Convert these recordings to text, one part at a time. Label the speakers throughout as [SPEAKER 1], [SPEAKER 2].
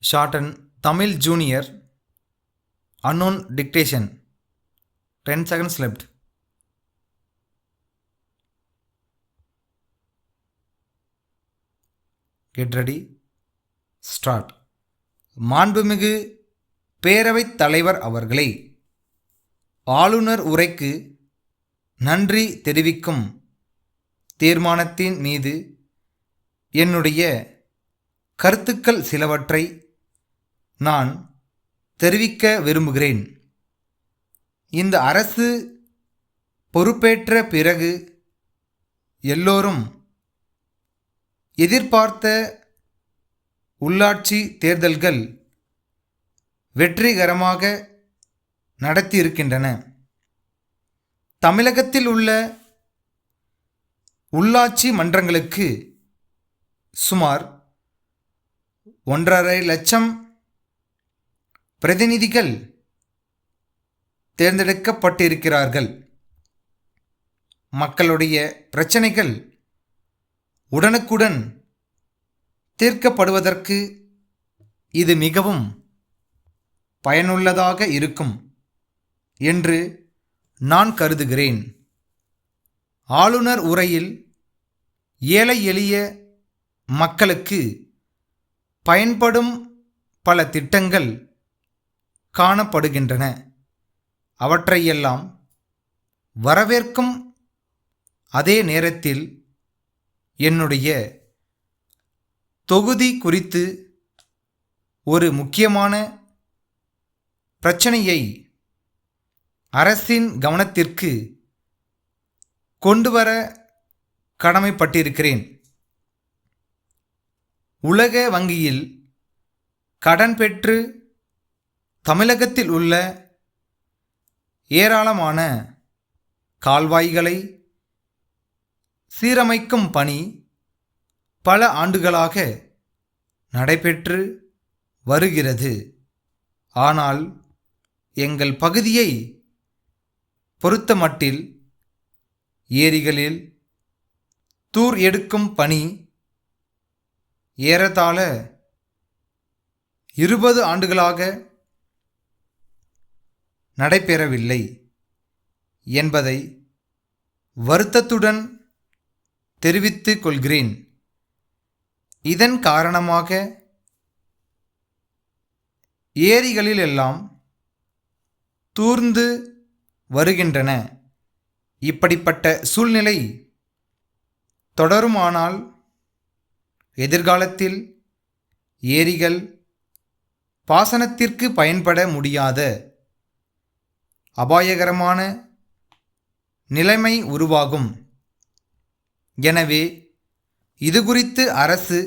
[SPEAKER 1] Shorten Tamil Junior. Unknown dictation. 10 seconds left. Get ready. Start. மாண்புமிகு பேரவைத் தலைவர் அவர்களே, ஆளுநர் உரைக்கு நன்றி தெரிவிக்கும் தீர்மானத்தின் மீது என்னுடைய கருத்துக்கள் சிலவற்றை நான் தெரிவிக்க விரும்புகிறேன். இந்த அரசு பொறுப்பேற்ற பிறகு எல்லோரும் எதிர்பார்த்த உள்ளாட்சி தேர்தல்கள் வெற்றிகரமாக நடத்தியிருக்கின்றன. தமிழகத்தில் உள்ள உள்ளாட்சி மன்றங்களுக்கு சுமார் 1.5 லட்சம் பிரதிநிதிகள் தேர்ந்தெடுக்கப்பட்டிருக்கிறார்கள். மக்களுடைய பிரச்சனைகள் உடனுக்குடன் தீர்க்கப்படுவதற்கு இது மிகவும் பயனுள்ளதாக இருக்கும் என்று நான் கருதுகிறேன். ஆளுநர் உரையில் ஏழை எளிய மக்களுக்கு பயன்படும் பல திட்டங்கள் காணப்படுகின்றன. அவற்றையெல்லாம் வரவேற்கும் அதே நேரத்தில் என்னுடைய தொகுதி குறித்து ஒரு முக்கியமான பிரச்சனையை அரசின் கவனத்திற்கு கொண்டுவர கடமைப்பட்டிருக்கிறேன். உலக வங்கியில் கடன் பெற்று தமிழகத்தில் உள்ள ஏராளமான கால்வாய்களை சீரமைக்கும் பணி பல ஆண்டுகளாக நடைபெற்று வருகிறது. ஆனால் எங்கள் பகுதியை பொறுத்தமட்டில் ஏரிகளில் தூர் எடுக்கும் பணி ஏறத்தாழ 20 ஆண்டுகளாக நடைபெறவில்லை என்பதை வருத்தத்துடன் தெரிவித்துக் கொள்கிறேன். இதன் காரணமாக ஏரிகளிலெல்லாம் தூர்ந்து வருகின்றன. இப்படிப்பட்ட சூழ்நிலை தொடருமானால் எதிர்காலத்தில் ஏரிகள் பாசனத்திற்கு பயன்பட முடியாத அபாயகரமான நிலைமை உருவாகும். எனவே இது குறித்து அரசு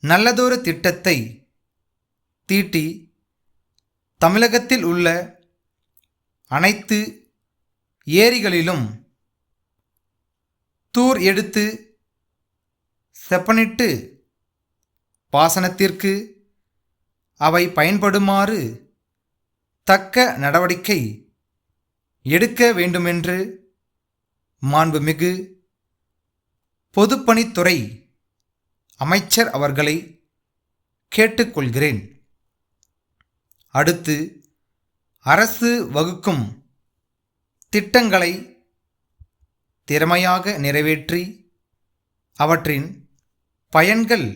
[SPEAKER 1] நல்லதொரு திட்டத்தை தீட்டி தமிழகத்தில் உள்ள அனைத்து ஏரிகளிலும் தூர் எடுத்து செப்பனிட்டு பாசனத்திற்கு அவை பயன்படுமாறு தக்க நடவடிக்கை எடுக்க வேண்டுமென்று மாண்புமிகு பொதுப்பணித்துறை அமைச்சர் அவர்களை கேட்டுக்கொள்கிறேன். அடுத்து அரசு வகுக்கும் திட்டங்களை திறமையாக நிறைவேற்றி அவற்றின் பயன்கள்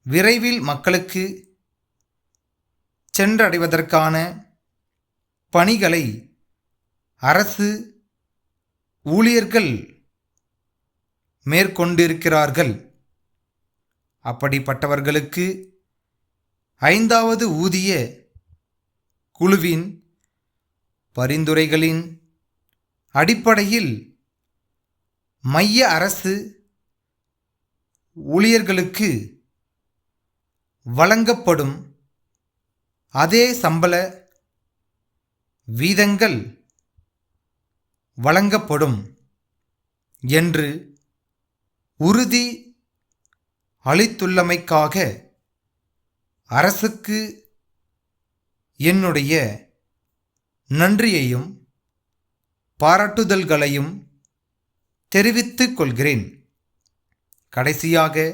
[SPEAKER 1] விரைவில் மக்களுக்கு சென்றடைவதற்கான பணிகளை அரசு ஊழியர்கள் மேற்கொண்டிருக்கிறார்கள். அப்படிப்பட்டவர்களுக்கு 5வது ஊதிய குழுவின் பரிந்துரைகளின் அடிப்படையில் மைய அரசு ஊழியர்களுக்கு வழங்கப்படும் அதே சம்பள வீதங்கள் வழங்கப்படும் என்று உறுதி அளித்துள்ளமைக்காக அரசுக்கு என்னுடைய நன்றியையும் பாராட்டுதல்களையும் தெரிவித்துக் கொள்கிறேன். கடைசியாக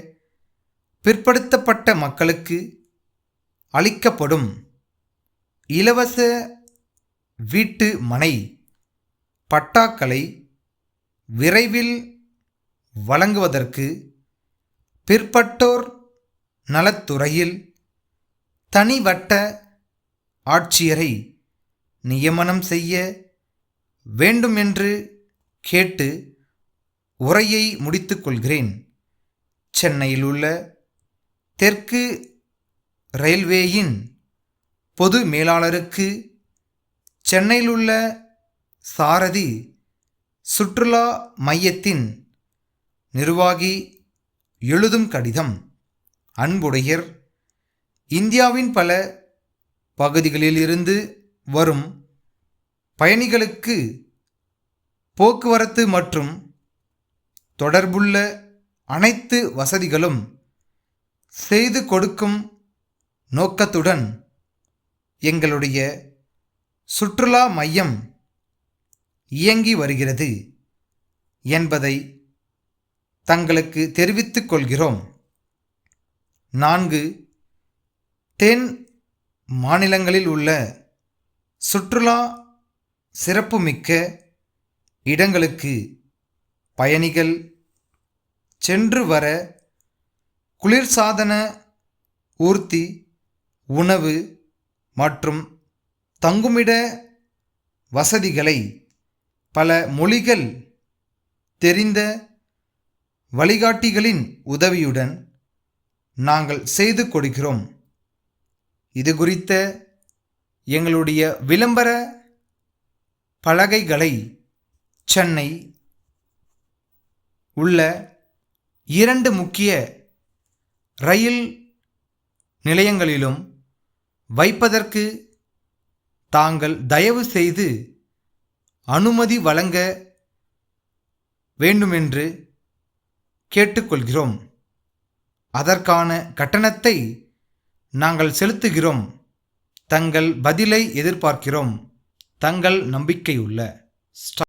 [SPEAKER 1] பிற்படுத்தப்பட்ட மக்களுக்கு அளிக்கப்படும் இலவச வீட்டு மனை பட்டாக்களை விரைவில் வழங்குவதற்கு பிற்பட்டோர் நலத்துறையில் தனி வட்ட ஆட்சியரை நியமனம் செய்ய வேண்டும் என்று கேட்டு உரையை முடித்துக் கொள்கிறேன். சென்னையில் உள்ள தெற்கு ரயில்வேயின் பொது மேலாளருக்கு சென்னையில் உள்ள சாரதி சுற்றுலா மையத்தின் நிர்வாகி எழுதும் கடிதம். அன்புடையர், இந்தியாவின் பல பகுதிகளில் இருந்து வரும் பயணிகளுக்கு போக்குவரத்து மற்றும் தொடர்புள்ள அனைத்து வசதிகளும் செய்து கொடுக்கும் நோக்கத்துடன் எங்களுடைய சுற்றுலா மையம் இயங்கி வருகிறது என்பதை தங்களுக்கு தெரிவித்துக் கொள்கிறோம். 4 தென் மாநிலங்களில் உள்ள சுற்றுலா சிறப்புமிக்க இடங்களுக்கு பயணிகள் சென்று வர குளிர்சாதன ஊர்தி, உணவு மற்றும் தங்குமிட வசதிகளை பல மொழிகள் தெரிந்த வழிகாட்டிகளின் உதவியுடன் நாங்கள் செய்து கொடுக்கிறோம். இது குறித்த எங்களுடைய விளம்பர பலகைகளை சென்னை உள்ள 2 முக்கிய ரயில் நிலையங்களிலும் வைப்பதற்கு தாங்கள் தயவு செய்து அனுமதி வழங்க வேண்டுமென்று கேட்டுக்கொள்கிறோம். அதற்கான கட்டணத்தை நாங்கள் செலுத்துகிறோம். தங்கள் பதிலை எதிர்பார்க்கிறோம். தங்கள் நம்பிக்கையுள்ள